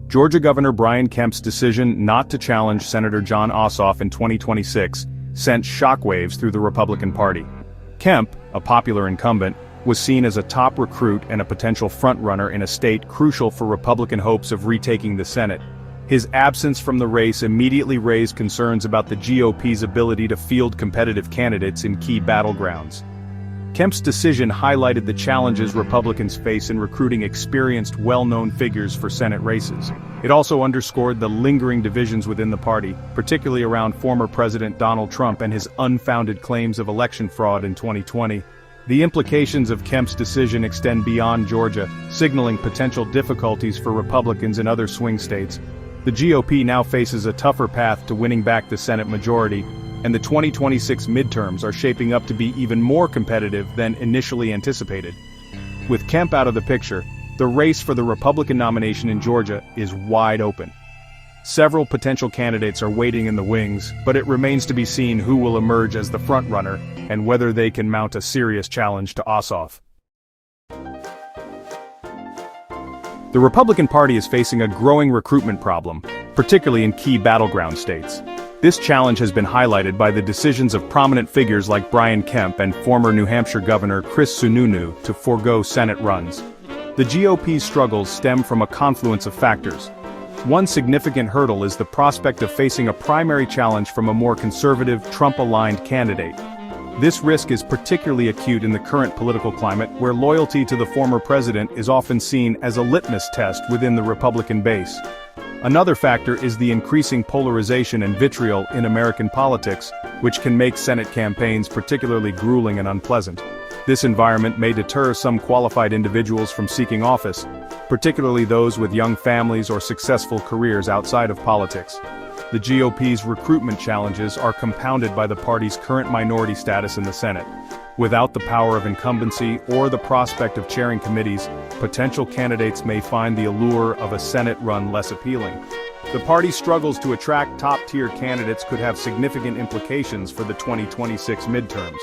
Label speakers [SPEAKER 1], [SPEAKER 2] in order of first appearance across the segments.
[SPEAKER 1] Georgia Governor Brian Kemp's decision not to challenge Senator Jon Ossoff in 2026 sent shockwaves through the Republican Party. Kemp, a popular incumbent, was seen as a top recruit and a potential frontrunner in a state crucial for Republican hopes of retaking the Senate. His absence from the race immediately raised concerns about the GOP's ability to field competitive candidates in key battlegrounds. Kemp's decision highlighted the challenges Republicans face in recruiting experienced, well-known figures for Senate races. It also underscored the lingering divisions within the party, particularly around former President Donald Trump and his unfounded claims of election fraud in 2020. The implications of Kemp's decision extend beyond Georgia, signaling potential difficulties for Republicans in other swing states. The GOP now faces a tougher path to winning back the Senate majority, and the 2026 midterms are shaping up to be even more competitive than initially anticipated. With Kemp out of the picture, the race for the Republican nomination in Georgia is wide open. Several potential candidates are waiting in the wings, but it remains to be seen who will emerge as the frontrunner and whether they can mount a serious challenge to Ossoff. The Republican Party is facing a growing recruitment problem, particularly in key battleground states. This challenge has been highlighted by the decisions of prominent figures like Brian Kemp and former New Hampshire Governor Chris Sununu to forego Senate runs. The GOP's struggles stem from a confluence of factors. One significant hurdle is the prospect of facing a primary challenge from a more conservative, Trump-aligned candidate. This risk is particularly acute in the current political climate, where loyalty to the former president is often seen as a litmus test within the Republican base. Another factor is the increasing polarization and vitriol in American politics, which can make Senate campaigns particularly grueling and unpleasant. This environment may deter some qualified individuals from seeking office, particularly those with young families or successful careers outside of politics. The GOP's recruitment challenges are compounded by the party's current minority status in the Senate. Without the power of incumbency or the prospect of chairing committees, potential candidates may find the allure of a Senate run less appealing. The party's struggles to attract top-tier candidates could have significant implications for the 2026 midterms.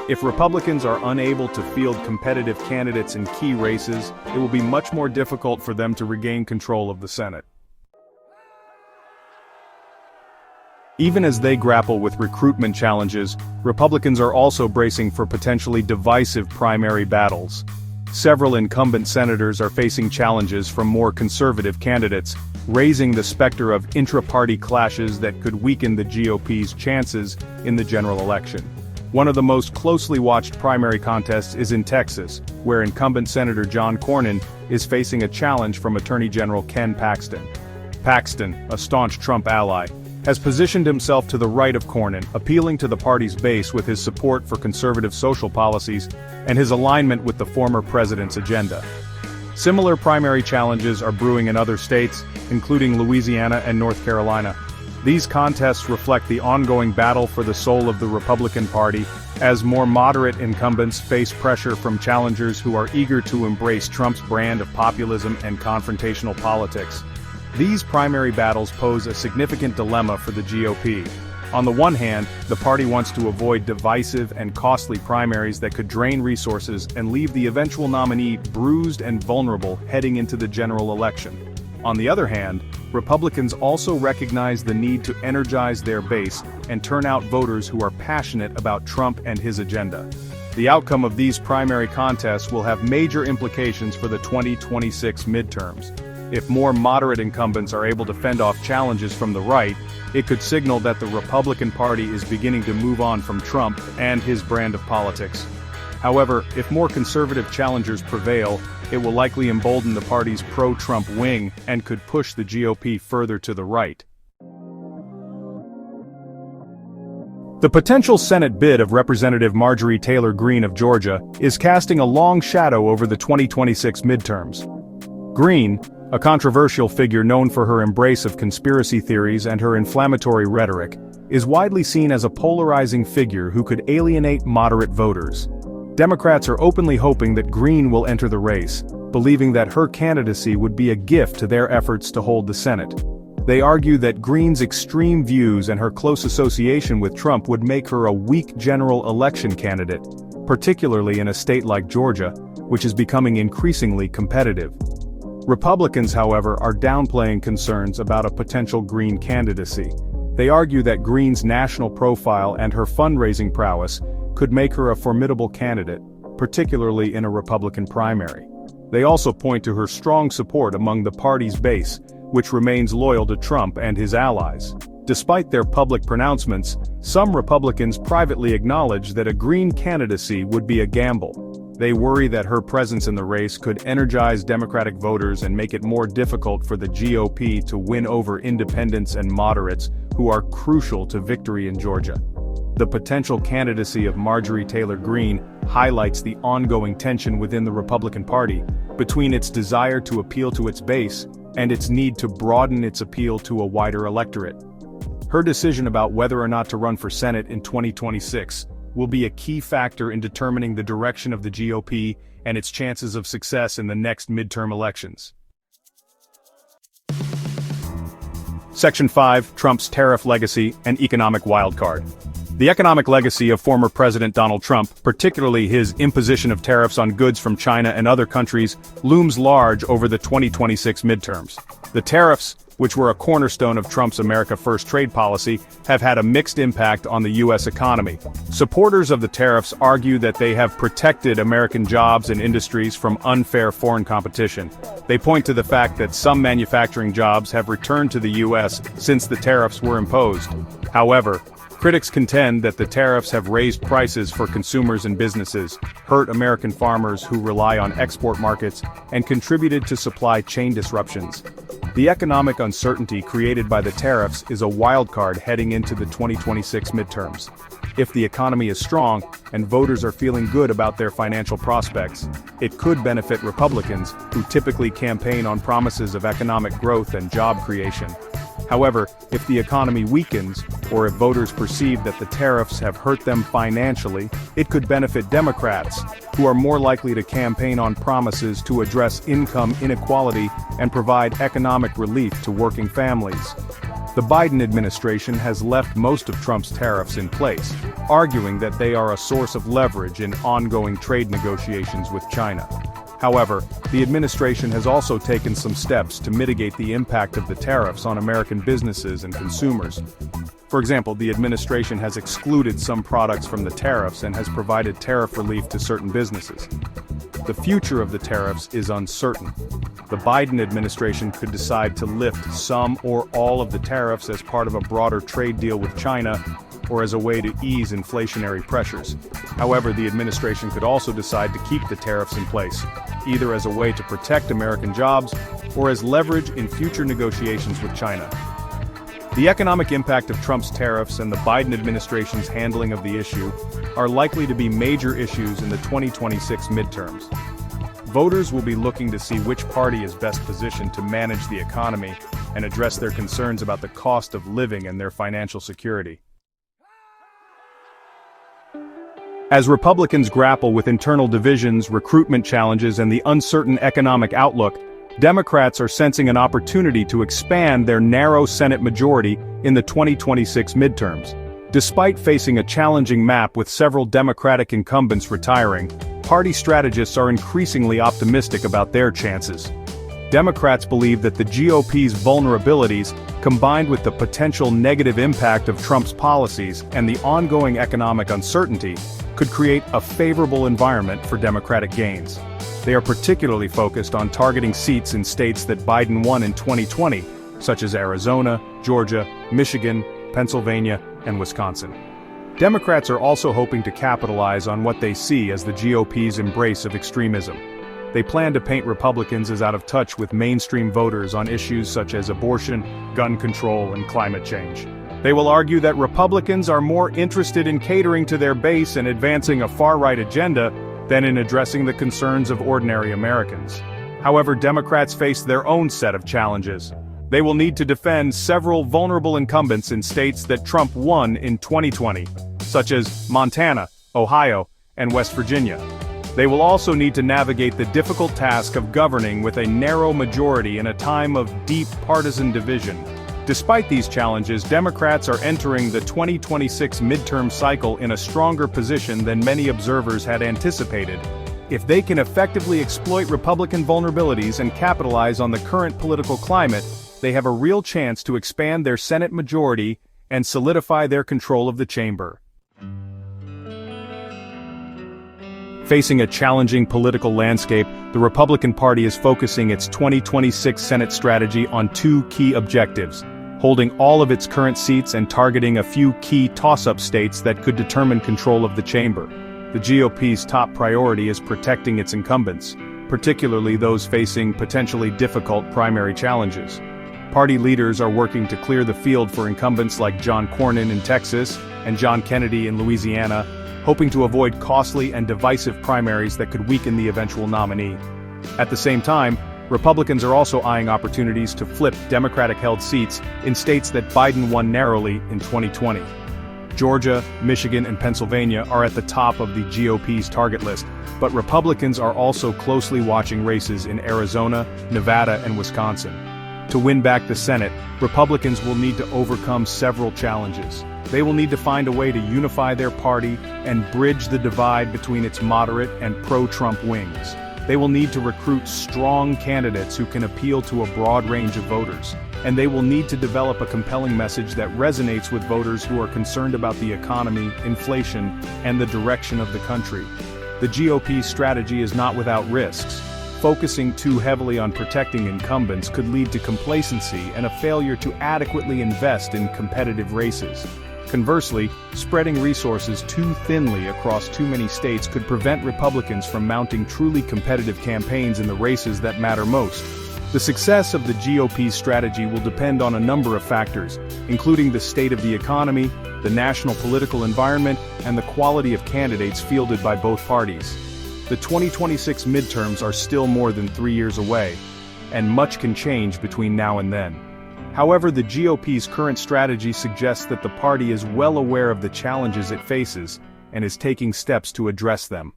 [SPEAKER 1] If Republicans are unable to field competitive candidates in key races, it will be much more difficult for them to regain control of the Senate. Even as they grapple with recruitment challenges, Republicans are also bracing for potentially divisive primary battles. Several incumbent senators are facing challenges from more conservative candidates, raising the specter of intra-party clashes that could weaken the GOP's chances in the general election. One of the most closely watched primary contests is in Texas, where incumbent Senator John Cornyn is facing a challenge from Attorney General Ken Paxton. Paxton, a staunch Trump ally, has positioned himself to the right of Cornyn, appealing to the party's base with his support for conservative social policies and his alignment with the former president's agenda. Similar primary challenges are brewing in other states, including Louisiana and North Carolina. These contests reflect the ongoing battle for the soul of the Republican Party, as more moderate incumbents face pressure from challengers who are eager to embrace Trump's brand of populism and confrontational politics. These primary battles pose a significant dilemma for the GOP. On the one hand, the party wants to avoid divisive and costly primaries that could drain resources and leave the eventual nominee bruised and vulnerable heading into the general election. On the other hand, Republicans also recognize the need to energize their base and turn out voters who are passionate about Trump and his agenda. The outcome of these primary contests will have major implications for the 2026 midterms. If more moderate incumbents are able to fend off challenges from the right, it could signal that the Republican Party is beginning to move on from Trump and his brand of politics. However, if more conservative challengers prevail, it will likely embolden the party's pro-Trump wing and could push the GOP further to the right. The potential Senate bid of Representative Marjorie Taylor Greene of Georgia is casting a long shadow over the 2026 midterms. Greene, a controversial figure known for her embrace of conspiracy theories and her inflammatory rhetoric, is widely seen as a polarizing figure who could alienate moderate voters. Democrats are openly hoping that Greene will enter the race, believing that her candidacy would be a gift to their efforts to hold the Senate. They argue that Greene's extreme views and her close association with Trump would make her a weak general election candidate, particularly in a state like Georgia, which is becoming increasingly competitive. Republicans, however, are downplaying concerns about a potential Green candidacy. They argue that Green's national profile and her fundraising prowess could make her a formidable candidate, particularly in a Republican primary. They also point to her strong support among the party's base, which remains loyal to Trump and his allies. Despite their public pronouncements, some Republicans privately acknowledge that a Green candidacy would be a gamble. They worry that her presence in the race could energize Democratic voters and make it more difficult for the GOP to win over independents and moderates who are crucial to victory in Georgia. The potential candidacy of Marjorie Taylor Greene highlights the ongoing tension within the Republican Party between its desire to appeal to its base and its need to broaden its appeal to a wider electorate. Her decision about whether or not to run for Senate in 2026 will be a key factor in determining the direction of the GOP and its chances of success in the next midterm elections. Section 5, Trump's Tariff Legacy and Economic Wildcard. The economic legacy of former President Donald Trump, particularly his imposition of tariffs on goods from China and other countries, looms large over the 2026 midterms. The tariffs, which were a cornerstone of Trump's America First trade policy, have had a mixed impact on the U.S. economy. Supporters of the tariffs argue that they have protected American jobs and industries from unfair foreign competition. They point to the fact that some manufacturing jobs have returned to the U.S. since the tariffs were imposed. However, critics contend that the tariffs have raised prices for consumers and businesses, hurt American farmers who rely on export markets, and contributed to supply chain disruptions. The economic uncertainty created by the tariffs is a wildcard heading into the 2026 midterms. If the economy is strong and voters are feeling good about their financial prospects, it could benefit Republicans, who typically campaign on promises of economic growth and job creation. However, if the economy weakens, or if voters perceive that the tariffs have hurt them financially, it could benefit Democrats, who are more likely to campaign on promises to address income inequality and provide economic relief to working families. The Biden administration has left most of Trump's tariffs in place, arguing that they are a source of leverage in ongoing trade negotiations with China. However, the administration has also taken some steps to mitigate the impact of the tariffs on American businesses and consumers. For example, the administration has excluded some products from the tariffs and has provided tariff relief to certain businesses. The future of the tariffs is uncertain. The Biden administration could decide to lift some or all of the tariffs as part of a broader trade deal with China, or as a way to ease inflationary pressures. However, the administration could also decide to keep the tariffs in place, either as a way to protect American jobs or as leverage in future negotiations with China. The economic impact of Trump's tariffs and the Biden administration's handling of the issue are likely to be major issues in the 2026 midterms. Voters will be looking to see which party is best positioned to manage the economy and address their concerns about the cost of living and their financial security. As Republicans grapple with internal divisions, recruitment challenges, and the uncertain economic outlook, Democrats are sensing an opportunity to expand their narrow Senate majority in the 2026 midterms. Despite facing a challenging map with several Democratic incumbents retiring, party strategists are increasingly optimistic about their chances. Democrats believe that the GOP's vulnerabilities, combined with the potential negative impact of Trump's policies and the ongoing economic uncertainty, could create a favorable environment for Democratic gains. They are particularly focused on targeting seats in states that Biden won in 2020, such as Arizona, Georgia, Michigan, Pennsylvania, and Wisconsin. Democrats are also hoping to capitalize on what they see as the GOP's embrace of extremism. They plan to paint Republicans as out of touch with mainstream voters on issues such as abortion, gun control, and climate change. They will argue that Republicans are more interested in catering to their base and advancing a far-right agenda than in addressing the concerns of ordinary Americans. However, Democrats face their own set of challenges. They will need to defend several vulnerable incumbents in states that Trump won in 2020, such as Montana, Ohio, and West Virginia. They will also need to navigate the difficult task of governing with a narrow majority in a time of deep partisan division. Despite these challenges, Democrats are entering the 2026 midterm cycle in a stronger position than many observers had anticipated. If they can effectively exploit Republican vulnerabilities and capitalize on the current political climate, they have a real chance to expand their Senate majority and solidify their control of the chamber. Facing a challenging political landscape, the Republican Party is focusing its 2026 Senate strategy on two key objectives: holding all of its current seats and targeting a few key toss-up states that could determine control of the chamber. The GOP's top priority is protecting its incumbents, particularly those facing potentially difficult primary challenges. Party leaders are working to clear the field for incumbents like John Cornyn in Texas and John Kennedy in Louisiana, hoping to avoid costly and divisive primaries that could weaken the eventual nominee. At the same time, Republicans are also eyeing opportunities to flip Democratic-held seats in states that Biden won narrowly in 2020. Georgia, Michigan, and Pennsylvania are at the top of the GOP's target list, but Republicans are also closely watching races in Arizona, Nevada, and Wisconsin. To win back the Senate, Republicans will need to overcome several challenges. They will need to find a way to unify their party and bridge the divide between its moderate and pro-Trump wings. They will need to recruit strong candidates who can appeal to a broad range of voters. And they will need to develop a compelling message that resonates with voters who are concerned about the economy, inflation, and the direction of the country. The GOP's strategy is not without risks. Focusing too heavily on protecting incumbents could lead to complacency and a failure to adequately invest in competitive races. Conversely, spreading resources too thinly across too many states could prevent Republicans from mounting truly competitive campaigns in the races that matter most. The success of the GOP's strategy will depend on a number of factors, including the state of the economy, the national political environment, and the quality of candidates fielded by both parties. The 2026 midterms are still more than 3 years away, and much can change between now and then. However, the GOP's current strategy suggests that the party is well aware of the challenges it faces and is taking steps to address them.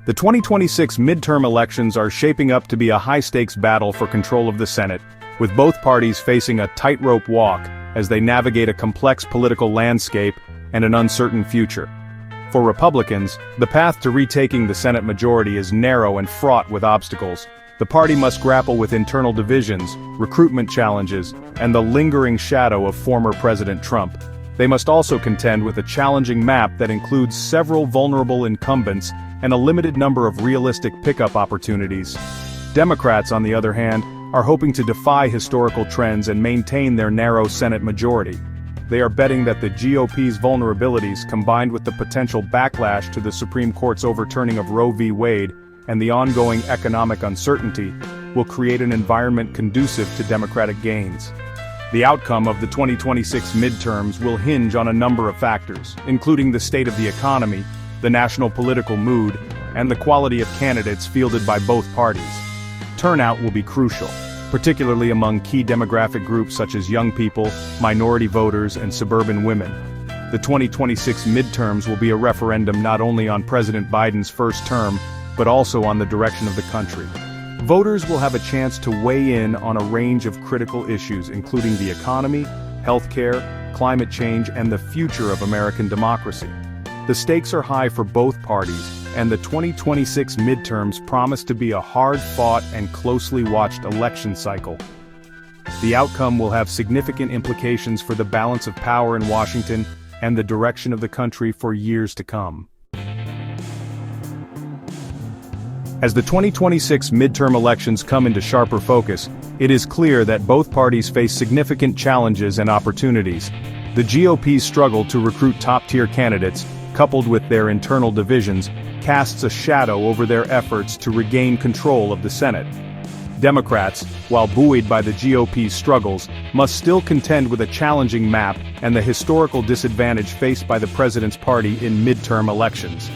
[SPEAKER 1] The 2026 midterm elections are shaping up to be a high-stakes battle for control of the Senate, with both parties facing a tightrope walk as they navigate a complex political landscape and an uncertain future. For Republicans, the path to retaking the Senate majority is narrow and fraught with obstacles. The party must grapple with internal divisions, recruitment challenges, and the lingering shadow of former President Trump. They must also contend with a challenging map that includes several vulnerable incumbents and a limited number of realistic pickup opportunities. Democrats, on the other hand, are hoping to defy historical trends and maintain their narrow Senate majority. They are betting that the GOP's vulnerabilities, combined with the potential backlash to the Supreme Court's overturning of Roe v. Wade and the ongoing economic uncertainty, will create an environment conducive to Democratic gains. The outcome of the 2026 midterms will hinge on a number of factors, including the state of the economy, the national political mood, and the quality of candidates fielded by both parties. Turnout will be crucial, particularly among key demographic groups such as young people, minority voters, and suburban women. The 2026 midterms will be a referendum not only on President Biden's first term, but also on the direction of the country. Voters will have a chance to weigh in on a range of critical issues, including the economy, healthcare, climate change, and the future of American democracy. The stakes are high for both parties, and the 2026 midterms promise to be a hard-fought and closely watched election cycle. The outcome will have significant implications for the balance of power in Washington and the direction of the country for years to come. As the 2026 midterm elections come into sharper focus, it is clear that both parties face significant challenges and opportunities. The GOP's struggle to recruit top-tier candidates, coupled with their internal divisions, casts a shadow over their efforts to regain control of the Senate. Democrats, while buoyed by the GOP's struggles, must still contend with a challenging map and the historical disadvantage faced by the president's party in midterm elections.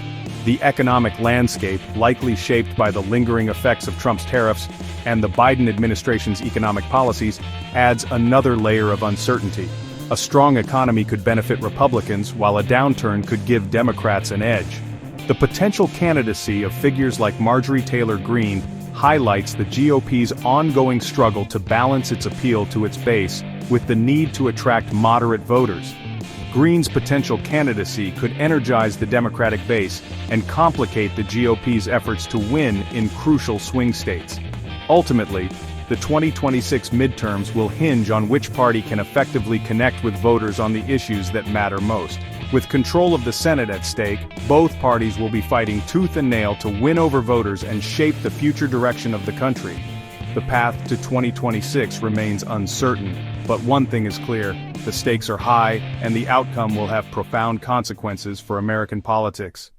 [SPEAKER 1] The economic landscape, likely shaped by the lingering effects of Trump's tariffs and the Biden administration's economic policies, adds another layer of uncertainty. A strong economy could benefit Republicans, while a downturn could give Democrats an edge. The potential candidacy of figures like Marjorie Taylor Greene highlights the GOP's ongoing struggle to balance its appeal to its base with the need to attract moderate voters. Green's potential candidacy could energize the Democratic base and complicate the GOP's efforts to win in crucial swing states. Ultimately, the 2026 midterms will hinge on which party can effectively connect with voters on the issues that matter most. With control of the Senate at stake, both parties will be fighting tooth and nail to win over voters and shape the future direction of the country. The path to 2026 remains uncertain, but one thing is clear: the stakes are high, and the outcome will have profound consequences for American politics.